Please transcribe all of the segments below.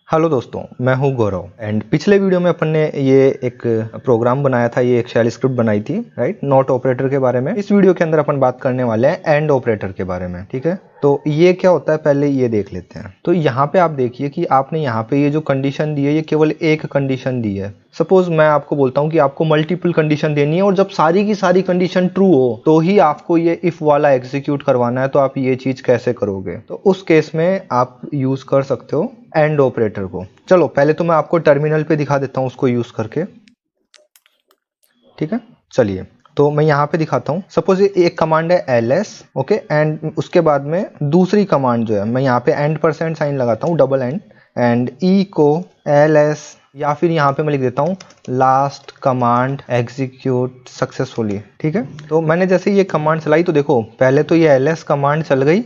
Hello दोस्तों, मैं हूं गौरव एंड पिछले वीडियो में अपन ने ये एक प्रोग्राम बनाया था, ये एक शेल स्क्रिप्ट बनाई थी, राइट, नॉट ऑपरेटर के बारे में। इस वीडियो के अंदर अपन बात करने वाले हैं एंड ऑपरेटर के बारे में, ठीक है। तो ये क्या होता है पहले ये देख लेते हैं। तो यहाँ पे आप देखिए कि आपने यहाँ पे ये जो कंडीशन दी है ये केवल एक कंडीशन दी है। सपोज मैं आपको बोलता हूँ कि आपको मल्टीपल कंडीशन देनी है और जब सारी की सारी कंडीशन ट्रू हो तो ही आपको ये इफ वाला एग्जीक्यूट करवाना है। तो आप ये चीज कैसे करोगे? तो उस केस में आप यूज कर सकते हो एंड ऑपरेटर को। चलो पहले तो मैं आपको टर्मिनल पे दिखा देता हूँ उसको यूज करके, ठीक है। चलिए तो मैं यहाँ पे दिखाता हूँ। सपोज एक कमांड है ls, ओके, एंड उसके बाद में दूसरी कमांड जो है मैं यहाँ पे एंड % साइन लगाता हूँ, डबल एंड ई को ls, या फिर यहाँ पे मैं लिख देता हूँ लास्ट कमांड एग्जीक्यूट सक्सेसफुली, ठीक है। तो मैंने जैसे ये कमांड चलाई तो देखो पहले तो ये ls कमांड चल गई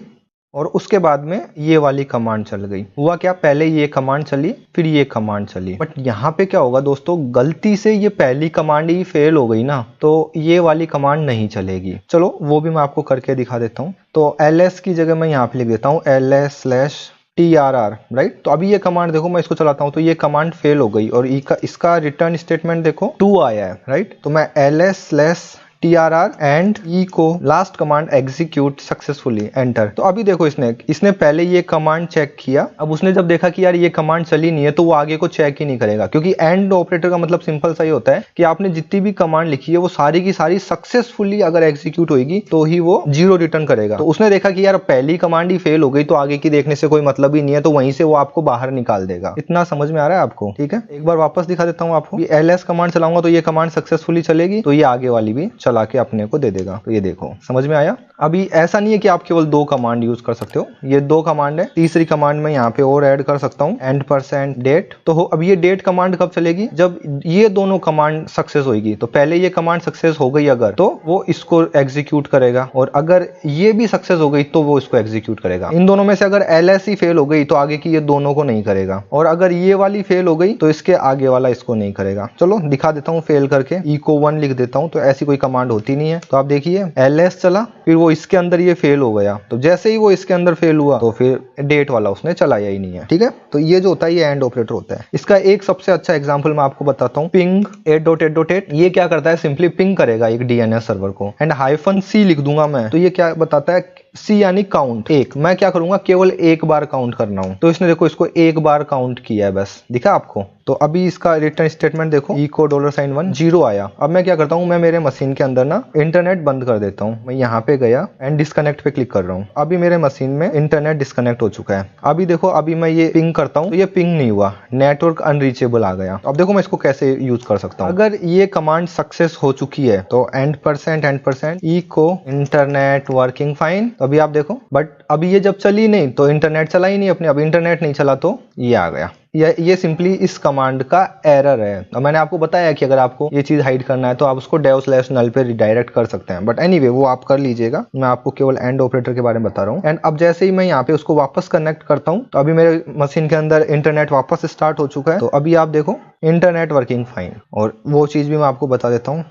और उसके बाद में ये वाली कमांड चल गई। हुआ क्या, पहले ये कमांड चली फिर ये कमांड चली। बट यहाँ पे क्या होगा दोस्तों, गलती से ये पहली कमांड ही फेल हो गई ना, तो ये वाली कमांड नहीं चलेगी। चलो वो भी मैं आपको करके दिखा देता हूँ। तो ls की जगह मैं यहाँ पे लिख देता हूँ ls/trr, राइट। तो अभी ये कमांड देखो, मैं इसको चलाता हूँ तो ये कमांड फेल हो गई और इसका रिटर्न स्टेटमेंट देखो 2 आया है, राइट। तो मैं ls/trr एंड ई को last command execute successfully, enter. तो अभी देखो इसने पहले ये कमांड चेक किया। अब उसने जब देखा कि यार ये कमांड चली नहीं है तो वो आगे को चेक ही नहीं करेगा, क्योंकि एंड ऑपरेटर का मतलब सिंपल सा ही होता है कि आपने जितनी भी कमांड लिखी है वो सारी की सारी सक्सेसफुली अगर एग्जीक्यूट होगी तो ही वो 0 रिटर्न करेगा। तो उसने देखा कि यार पहली कमांड ही फेल हो गई तो आगे की देखने से कोई मतलब ही नहीं है, तो वहीं से वो आपको बाहर निकाल देगा। इतना समझ में आ रहा है आपको? ठीक है, एक बार वापस दिखा देता हूँ आपको। ls कमांड चलाऊंगा तो ये कमांड सक्सेसफुली चलेगी, तो ये आगे वाली भी चला के अपने को दे देगा। तो ये देखो समझ में आया। अभी ऐसा नहीं है कि आप केवल 2 कमांड यूज कर सकते हो, ये 2 कमांड है। तीसरी कमांड में यहाँ पे और ऐड कर सकता हूँ एंड %date। तो अब ये डेट कमांड कब चलेगी, जब ये दोनों कमांड सक्सेस होगी। तो पहले ये कमांड सक्सेस हो गई अगर, तो वो इसको एग्जीक्यूट करेगा, और अगर ये भी सक्सेस हो गई तो वो इसको एग्जीक्यूट करेगा। इन दोनों में से अगर ls ही फेल हो गई तो आगे की ये दोनों को नहीं करेगा, और अगर ये वाली फेल हो गई तो इसके आगे वाला इसको नहीं करेगा। चलो दिखा देता हूँ फेल करके, echo 1 लिख देता हूँ। तो ऐसी कोई कमांड होती नहीं है। तो आप देखिए ls चला, फिर वो इसके अंदर ये फेल हो गया, तो जैसे ही वो इसके अंदर फेल हुआ तो फिर डेट वाला उसने चलाया ही नहीं है, ठीक है। तो ये जो होता है ये एंड ऑपरेटर होता है। इसका एक सबसे अच्छा एग्जांपल मैं आपको बताता हूँ। पिंग 8.8.8 ये क्या करता है, सिंपली पिंग करेगा एक DNS सर्वर को, एंड -c लिख दूंगा मैं। तो ये क्या बताता है, c यानी काउंट, एक। मैं क्या करूंगा, केवल एक बार काउंट करना हूं। तो इसने देखो इसको एक बार काउंट किया है, बस दिखा आपको। तो अभी इसका रिटर्न स्टेटमेंट देखो, echo $1 0 आया। अब मैं क्या करता हूं, मैं मेरे मशीन के अंदर ना इंटरनेट बंद कर देता हूं। मैं यहाँ पे गया एंड डिस्कनेक्ट पे क्लिक कर रहा हूँ। अभी मेरे मशीन में इंटरनेट डिस्कनेक्ट हो चुका है। अभी देखो अभी मैं ये पिंग करता हूँ तो ये पिंग नहीं हुआ, नेटवर्क अनरीचेबल आ गया। अब देखो मैं इसको कैसे यूज कर सकता हूँ। अगर ये कमांड सक्सेस हो चुकी है तो and % echo internet working fine. तो अभी आप देखो, बट अभी ये जब चली नहीं तो इंटरनेट चला ही नहीं अपने। अब इंटरनेट नहीं चला तो ये आ गया। ये सिंपली इस कमांड का एरर है। और मैंने आपको बताया कि अगर आपको ये चीज हाइड करना है तो आप उसको dev/null पे रिडायरेक्ट कर सकते हैं, बट एनीवे वो आप कर लीजिएगा। मैं आपको केवल एंड ऑपरेटर के बारे में बता रहा हूँ। एंड अब जैसे ही मैं यहाँ पे उसको वापस कनेक्ट करता हूँ तो अभी मेरे मशीन के अंदर इंटरनेट वापस स्टार्ट हो चुका है। तो अभी आप देखो इंटरनेट वर्किंग फाइन। और वो चीज भी मैं आपको बता देता हूँ,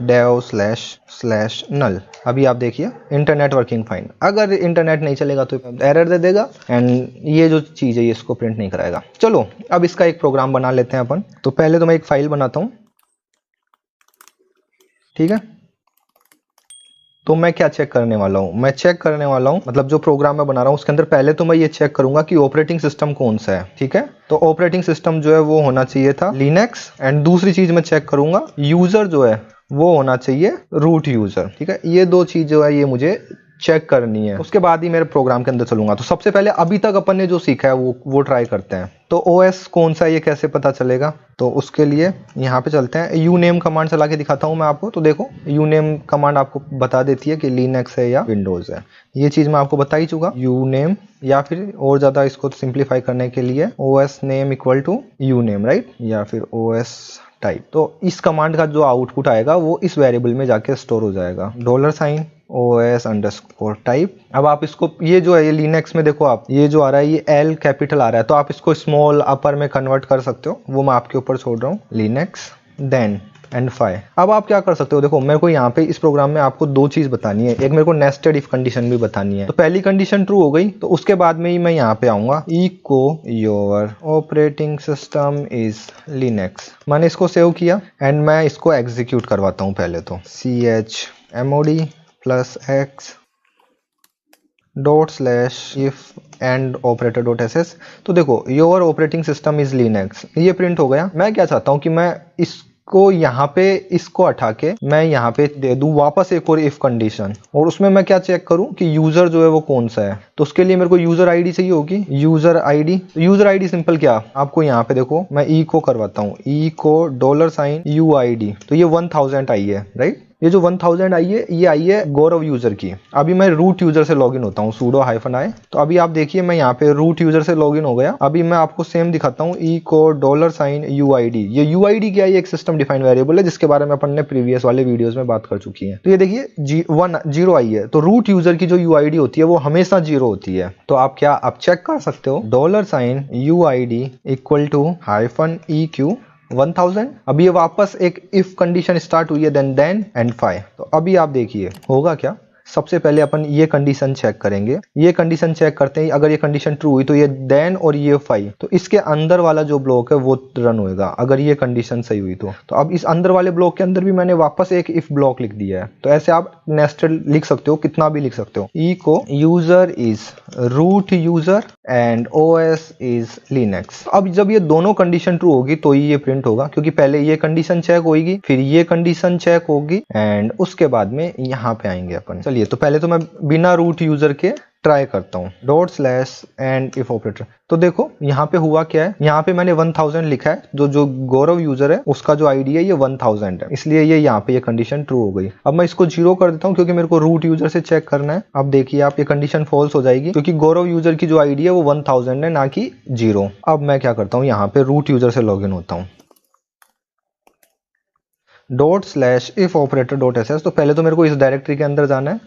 /dev/null। अभी आप देखिए इंटरनेट वर्किंग फाइन। अगर इंटरनेट नहीं चलेगा तो एरर दे देगा, एंड ये जो चीज है ये इसको प्रिंट नहीं कराएगा। चलो अब इसका एक प्रोग्राम बना लेते हैं अपन। तो पहले तो मैं एक फाइल बनाता हूं, ठीक है। तो मैं क्या चेक करने वाला हूं, मैं चेक करने वाला हूं, मतलब जो प्रोग्राम मैं बना रहा हूं उसके अंदर पहले तो मैं ये चेक करूंगा कि ऑपरेटिंग सिस्टम कौन सा है, ठीक है। तो ऑपरेटिंग सिस्टम जो है वो होना चाहिए था लिनक्स। एंड दूसरी चीज मैं चेक करूंगा यूजर जो है वो होना चाहिए रूट यूजर, ठीक है। ये 2 चीज जो है ये मुझे चेक करनी है, उसके बाद ही मेरे प्रोग्राम के अंदर चलूंगा। तो सबसे पहले अभी तक अपन ने जो सीखा है वो ट्राई करते हैं। तो OS कौन सा ये कैसे पता चलेगा, तो उसके लिए यहाँ पे चलते हैं। uname कमांड चला के दिखाता हूँ मैं आपको। तो देखो uname कमांड आपको बता देती है कि लिनक्स है या विंडोज है। ये चीज मैं आपको बता ही चुका। uname, या फिर और ज्यादा इसको सिंप्लीफाई करने के लिए OS name = uname, राइट, या फिर OS टाइप। तो इस कमांड का जो आउटपुट आएगा वो इस वेरिएबल में जाके स्टोर हो जाएगा, $OS_type। अब आप इसको, ये जो है ये लिनक्स में देखो आप, ये जो आ रहा है ये L कैपिटल आ रहा है, तो आप इसको स्मॉल अपर में कन्वर्ट कर सकते हो, वो मैं आपके ऊपर छोड़ रहा हूँ। Linux then and 5। अब आप क्या कर सकते हो, देखो मेरे को यहाँ पे इस प्रोग्राम में आपको दो चीज बतानी है, एक मेरे को नेस्टेड इफ कंडीशन भी बतानी है। तो पहली कंडीशन ट्रू हो गई तो उसके बाद में ही मैं यहाँ पे आऊंगा echo your operating system is Linux. मैंने इसको सेव किया एंड मैं इसको एग्जीक्यूट करवाता हूँ। पहले तो chmod +x ./if and operator .sh। तो देखो your operating system is Linux, ये प्रिंट हो गया। मैं क्या चाहता हूँ कि मैं इसको यहाँ पे इसको हटा के मैं यहाँ पे दे दूँ वापस एक और इफ कंडीशन, और उसमें मैं क्या चेक करूँ कि यूजर जो है वो कौन सा है। तो उसके लिए मेरे को यूजर आईडी चाहिए होगी, user ID. User ID simple क्या, आपको यहाँ पे देखो मैं इको करवाता हूँ, इको $UID। तो ये 1000 आई है, राइट। ये जो 1000 आई है ये आई है गौरव यूजर की। अभी मैं रूट यूजर से लॉगिन होता हूँ, sudo -i। तो अभी आप देखिए मैं यहाँ पे रूट यूजर से लॉगिन हो गया। अभी मैं आपको सेम दिखाता हूँ इको $UID। ये UID क्या है, ये एक सिस्टम डिफाइंड वेरिएबल है जिसके बारे में अपन ने प्रीवियस वाले वीडियोस में बात कर चुकी है। तो ये देखिए 0 आई है, तो रूट यूजर की जो UID होती है वो हमेशा 0 होती है। तो आप क्या आप चेक कर सकते हो $UID = -EQ 1000। अभी ये वापस एक इफ कंडीशन स्टार्ट हुई है, देन एंड 5। तो अभी आप देखिए होगा क्या। सबसे पहले अपन ये कंडीशन चेक करेंगे। ये कंडीशन चेक करते हैं, अगर ये कंडीशन ट्रू हुई तो ये देन और ये 5, तो इसके अंदर वाला जो ब्लॉक है वो रन होएगा अगर ये कंडीशन सही हुई तो अब इस अंदर वाले ब्लॉक के अंदर भी मैंने वापस एक इफ ब्लॉक लिख दिया है। तो ऐसे आप नेस्टेड लिख सकते हो, कितना भी लिख सकते हो। Echo user is root user and OS is Linux. अब जब ये दोनों कंडीशन ट्रू होगी तो ही ये प्रिंट होगा, क्योंकि पहले ये कंडीशन चेक होगी, फिर ये कंडीशन चेक होगी एंड उसके बाद में यहाँ पे आएंगे अपन। चलिए तो पहले तो मैं बिना रूट यूजर के ट्राई करता हूँ ./and if ऑपरेटर। तो देखो यहाँ पे हुआ क्या है, यहाँ पे मैंने 1000 लिखा है, जो गौरव यूजर है उसका जो आईडी है ये 1000 है, इसलिए ये यहाँ पे ये कंडीशन ट्रू हो गई। अब मैं इसको 0 कर देता हूँ क्योंकि मेरे को रूट यूजर से चेक करना है। अब देखिए आप ये कंडीशन फॉल्स हो जाएगी क्योंकि गौरव यूजर की जो आईडी है वो 1000 है, ना कि 0। अब मैं क्या करता हूँ, यहाँ पे रूट यूजर से लॉग इन होता हूँ ./if ऑपरेटर .sh। तो पहले तो मेरे को इस डायरेक्टरी के अंदर जाना है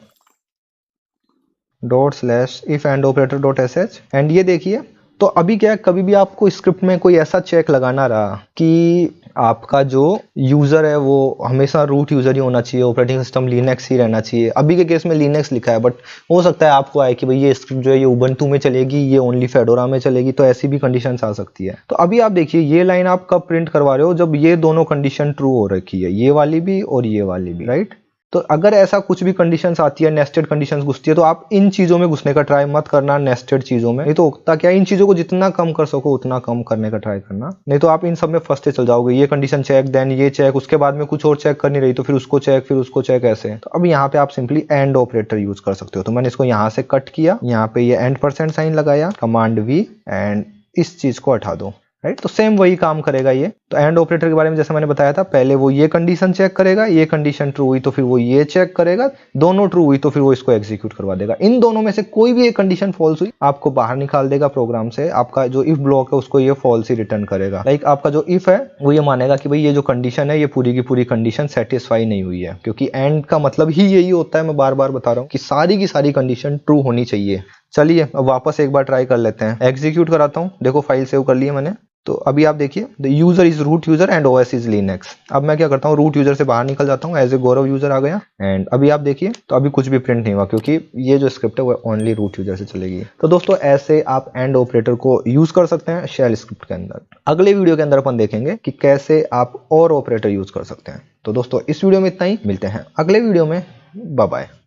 ./if and operator .sh। And ये देखिए तो अभी क्या है, कभी भी आपको स्क्रिप्ट में कोई ऐसा चेक लगाना रहा कि आपका जो यूजर है वो हमेशा रूट यूजर ही होना चाहिए, ऑपरेटिंग सिस्टम लिनक्स ही रहना चाहिए। अभी के केस में लिनक्स लिखा है, बट हो सकता है आपको आए कि भाई ये स्क्रिप्ट जो है ये उबंटू में चलेगी, ये ओनली फेडोरा में चलेगी, तो ऐसी भी कंडीशन आ सकती है। तो अभी आप देखिए ये लाइन आप कब प्रिंट करवा रहे हो, जब ये दोनों कंडीशन ट्रू हो रखी है, ये वाली भी और ये वाली भी, राइट। तो अगर ऐसा कुछ भी कंडीशंस आती है, नेस्टेड कंडीशंस घुसती है, तो आप इन चीजों में घुसने का ट्राई मत करना, नेस्टेड चीजों में। नहीं तो होता क्या, इन चीजों को जितना कम कर सको उतना कम करने का ट्राई करना, नहीं तो आप इन सब में फंसते चल जाओगे। ये कंडीशन चेक, देन ये चेक, उसके बाद में कुछ और चेक करनी रही तो फिर उसको चेक, फिर उसको चेक, ऐसे। तो अब यहाँ पे आप सिंपली एंड ऑपरेटर यूज कर सकते हो। तो मैंने इसको यहाँ से कट किया, यहाँ पे ये एंड % लगाया, कमांड V एंड इस चीज को हटा दो, राइट। तो सेम वही काम करेगा ये। तो एंड ऑपरेटर के बारे में जैसे मैंने बताया था, पहले वो ये कंडीशन चेक करेगा, ये कंडीशन ट्रू हुई तो फिर वो ये चेक करेगा, दोनों ट्रू हुई तो फिर वो इसको एग्जीक्यूट करवा देगा। इन दोनों में से कोई भी एक कंडीशन फॉल्स हुई आपको बाहर निकाल देगा प्रोग्राम से। आपका जो इफ ब्लॉक है उसको ये फॉल्स ही रिटर्न करेगा। लाइक आपका जो इफ है वो ये मानेगा कि भाई ये जो कंडीशन है ये पूरी की पूरी कंडीशन सेटिस्फाई नहीं हुई है, क्योंकि एंड का मतलब ही यही होता है। मैं बार बार बता रहा हूँ कि सारी की सारी कंडीशन ट्रू होनी चाहिए। चलिए अब वापस एक बार ट्राई कर लेते हैं, एग्जीक्यूट कराता हूँ। देखो फाइल सेव कर ली है मैंने। तो अभी आप देखिए the user is root user and OS is Linux. अब मैं क्या करता हूँ, रूट यूजर से बाहर निकल जाता हूँ, एज ए गौरव यूजर आ गया। एंड अभी आप देखिए तो अभी कुछ भी प्रिंट नहीं हुआ, क्योंकि ये जो स्क्रिप्ट है वो ओनली रूट यूजर से चलेगी। तो दोस्तों ऐसे आप एंड ऑपरेटर को यूज कर सकते हैं शेल स्क्रिप्ट के अंदर। अगले वीडियो के अंदर अपन देखेंगे कि कैसे आप और ऑपरेटर यूज कर सकते हैं। तो दोस्तों इस वीडियो में इतना ही, मिलते हैं अगले वीडियो में, बाय बाय।